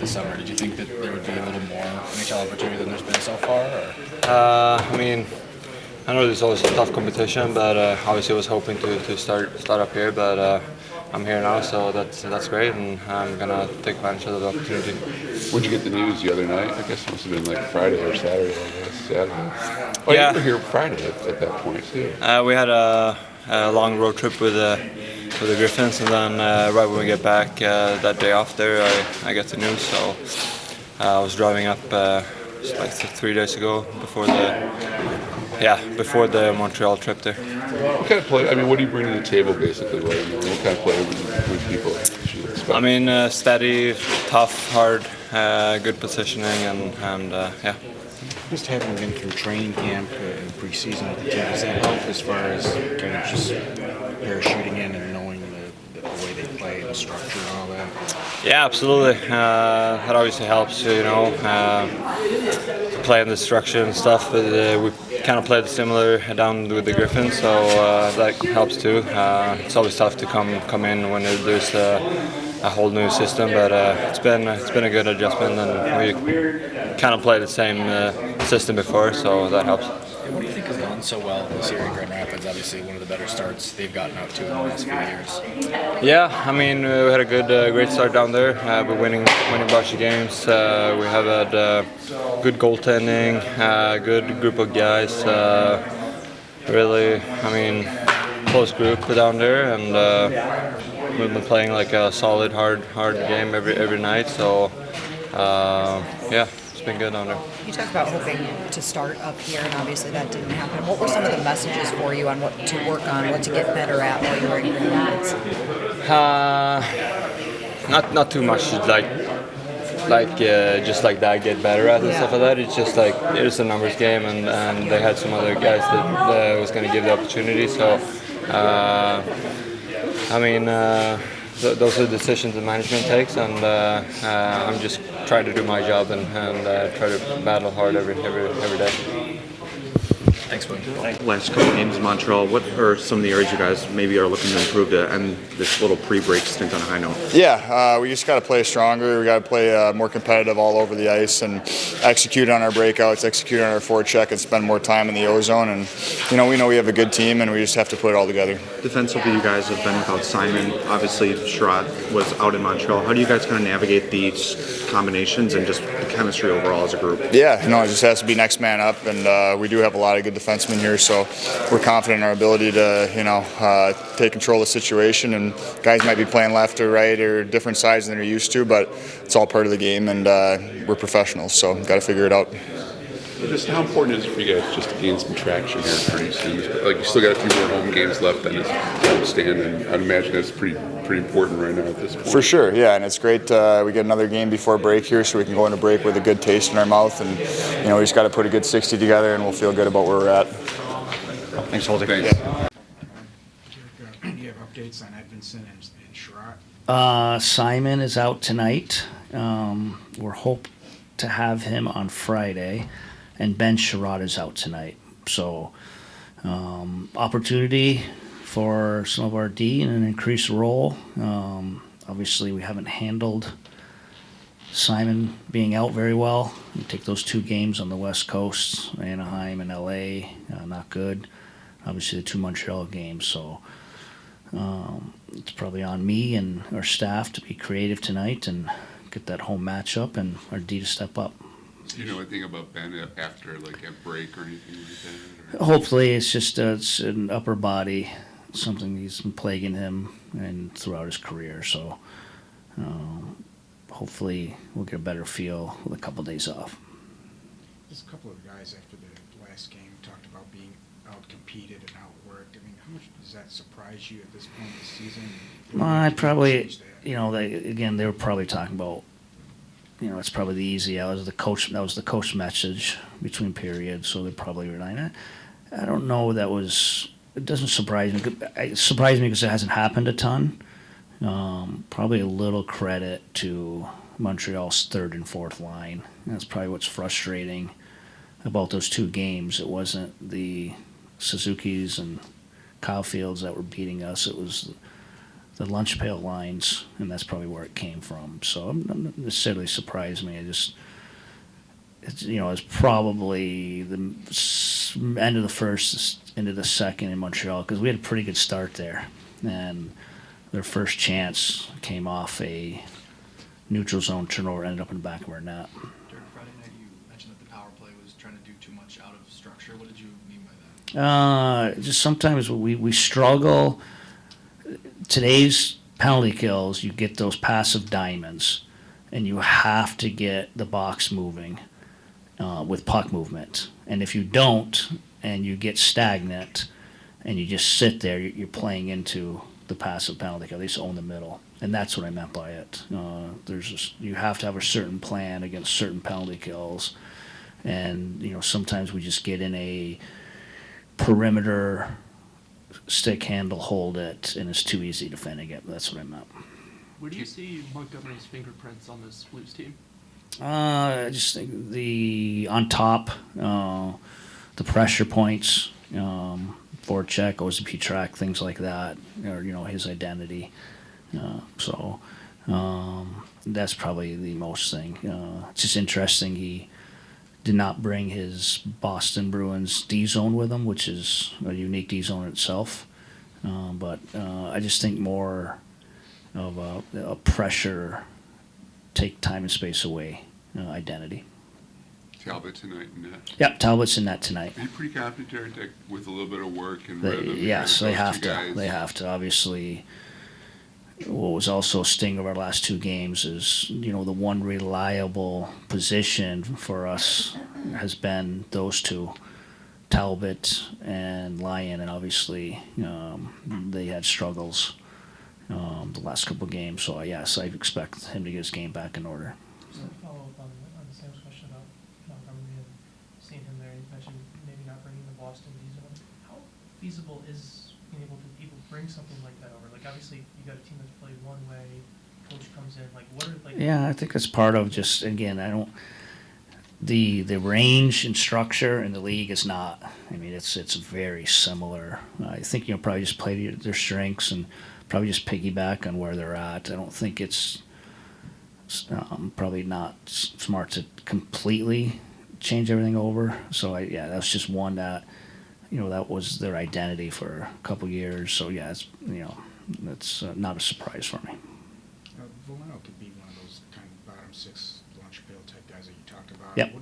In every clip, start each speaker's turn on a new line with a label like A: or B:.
A: this summer. Did you think that there would be a little more NHL opportunity than there's been so far? Or?
B: I mean, I know there's always a tough competition, but obviously I was hoping to start up here, but I'm here now, so that's great, and I'm gonna take advantage of the opportunity.
C: When'd you get the news the other night? I guess it must have been like Friday or Saturday. I guess Saturday. Oh,
B: yeah.
C: You were here Friday at that point too.
B: We had a long road trip with the Griffins, and then right when we get back that day after, I get the news. So I was driving up like 3 days ago before the Montreal trip there.
C: What kind of play? I mean, what do you bring to the table basically? What kind of play would people should expect?
B: I mean, steady, tough, hard, good positioning, and yeah.
D: Just having been through training camp and preseason with the team, does that help as far as kind of just parachuting in and knowing the way they play and the structure and all that?
B: Yeah, absolutely. That obviously helps, playing the structure and stuff. But we kind of played similar down with the Griffins, so that helps too. It's always tough to come in when there's a whole new system, but it's been a good adjustment, and we kind of played the same system before, so that helps.
A: What do you think has gone so well this year in Grand Rapids? Obviously, one of the better starts they've gotten out to in the last few years.
B: Yeah, I mean, we had a great start down there. We're winning a bunch of games. We have had good goaltending, good group of guys. Really, I mean, close group down there, and we've been playing like a solid, hard game every night. So, yeah. Been good on her.
E: You talked about hoping to start up here, and obviously that didn't happen. What were some of the messages for you on what to work on, what to get better at while you were in Grand Rapids?
B: Not too much, just like that, get better at and stuff like that. It's just like it's a numbers game, and they had some other guys that was going to give the opportunity. So, I mean. Those are the decisions the management takes, and I'm just trying to do my job and try to battle hard every day.
A: Thanks, William.
F: Last couple games in Montreal, what are some of the areas you guys maybe are looking to improve to end this little pre-break stint on a high note?
G: Yeah, we just got to play stronger. We got to play more competitive all over the ice and execute on our breakouts, execute on our forecheck, and spend more time in the O-zone. And we know we have a good team, and we just have to put it all together.
F: Defensively, you guys have been without Simon. Obviously, Sherrod was out in Montreal. How do you guys kind of navigate these combinations and just the chemistry overall as a group?
G: Yeah, it just has to be next man up, and we do have a lot of good defensemen here, so we're confident in our ability to, take control of the situation. And guys might be playing left or right or different sides than they're used to, but it's all part of the game, and we're professionals, so got to figure it out.
C: Just how important is it for you guys just to gain some traction here pretty soon? Like you still got a few more home games left than this homestand, and I'd imagine that's pretty important right now at this point.
G: For sure, yeah, and it's great. We get another game before break here, so we can go into break with a good taste in our mouth, and we just got to put a good 60 together, and we'll feel good about where we're at.
F: Thanks, Holl.
C: Thanks.
G: Yeah.
D: Do you have updates on Edvinsson and Sherrod?
H: Simon is out tonight. We're hoping to have him on Friday, and Ben Sherrod is out tonight. So, opportunity for some of our D in an increased role. Obviously, we haven't handled Simon being out very well. We take those 2 games on the West Coast, Anaheim and LA, not good. Obviously, the 2 Montreal games. So, it's probably on me and our staff to be creative tonight and get that home matchup and our D to step up.
C: Do you know anything about Ben after like a break or anything like that? Or?
H: Hopefully, it's just it's an upper body, something he's been plaguing him and throughout his career. So, hopefully, we'll get a better feel with a couple days off.
D: There's a couple of guys after the last game talked about being out-competed and outworked. I mean, how much does that surprise you at this point in the season?
H: I probably, they were probably talking about, it's probably the easy out. That was the coach message between periods, so they probably relying on it. I don't know. It doesn't surprise me. It surprised me because it hasn't happened a ton. Probably a little credit to Montreal's 3rd and 4th line. That's probably what's frustrating about those 2 games. It wasn't the Suzuki's and Kyle Fields that were beating us. It was the lunch pail lines, and that's probably where it came from. So I'm not necessarily surprised me. It's probably the end of the first into the second in Montreal, because we had a pretty good start there, and their first chance came off a neutral zone turnover, ended up in the back of our net.
I: During Friday night, you mentioned that the power play was trying to do too much out of structure. What did you mean by that?
H: Just sometimes we struggle. Today's penalty kills, you get those passive diamonds, and you have to get the box moving with puck movement. And if you don't, and you get stagnant, and you just sit there, you're playing into the passive penalty kill. They just own the middle, and that's what I meant by it. You have to have a certain plan against certain penalty kills, and sometimes we just get in a perimeter stick handle, hold it, and it's too easy defending it. That's what I meant.
J: Where do you see Montgomery's fingerprints on this Blues team?
H: I just think on top, the pressure points, forecheck, OZP track, things like that, or his identity. So that's probably the most thing. It's just interesting he did not bring his Boston Bruins D-zone with him, which is a unique D-zone in itself. But I just think more of a pressure, take time and space away identity.
C: Talbot tonight in net.
H: Yep, Talbot's in that tonight.
C: Are you pretty confident, Derek, that with a little bit of work and
H: Yes, they have to.
C: guys?
H: They have to. Obviously, what was also a sting of our last two games is, the one reliable position for us has been those two, Talbot and Lyon, and obviously they had struggles the last couple of games. So yes, I expect him to get his game back in order.
J: Just to follow up on the Sam's question about Montgomery and seeing him there, you mentioned maybe not bringing the Boston D-zone. How feasible is being able to bring something like that over? Like, obviously, you got a team that's played one way, coach comes in,
H: Yeah, I think that's part of just, again, the range and structure in the league is not, it's very similar. I think, probably just play their strengths and probably just piggyback on where they're at. I don't think it's probably not smart to completely change everything over. So that's just one that, that was their identity for a couple years. So yeah, it's not a surprise for me.
D: Volano could be one of those kind of bottom six lunch pail type guys that you talked about.
H: Yep.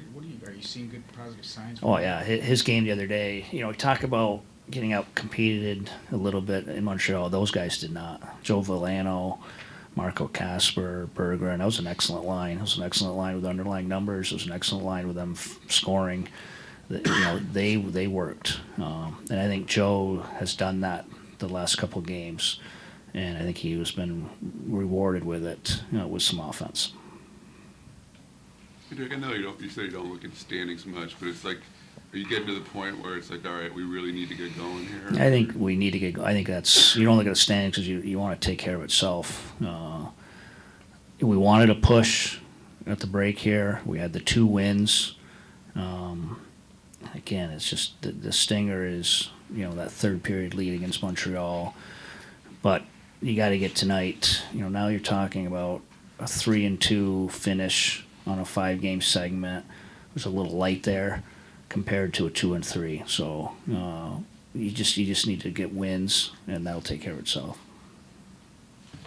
D: Are you seeing good positive signs?
H: Oh yeah, his game the other day. We talk about getting out competed a little bit in Montreal. Those guys did not. Joe Volano, Marco Casper, Berger, and that was an excellent line. It was an excellent line with underlying numbers. It was an excellent line with them scoring. They worked, and I think Joe has done that the last couple of games, and I think he has been rewarded with it, with some offense.
C: Derek, I know you say you don't look at the standings much, but it's like, are you getting to the point where it's like, all right, we really need to get going here?
H: I think we need to get going. I think that's, you don't look at the standings because you want to take care of itself. We wanted to push at the break here. We had the 2 wins. Again, it's just the stinger is, that third period lead against Montreal. But you got to get tonight. Now you're talking about a 3-2 finish on a 5-game segment. There's a little light there compared to a 2-3. So you just need to get wins, and that'll take care of itself.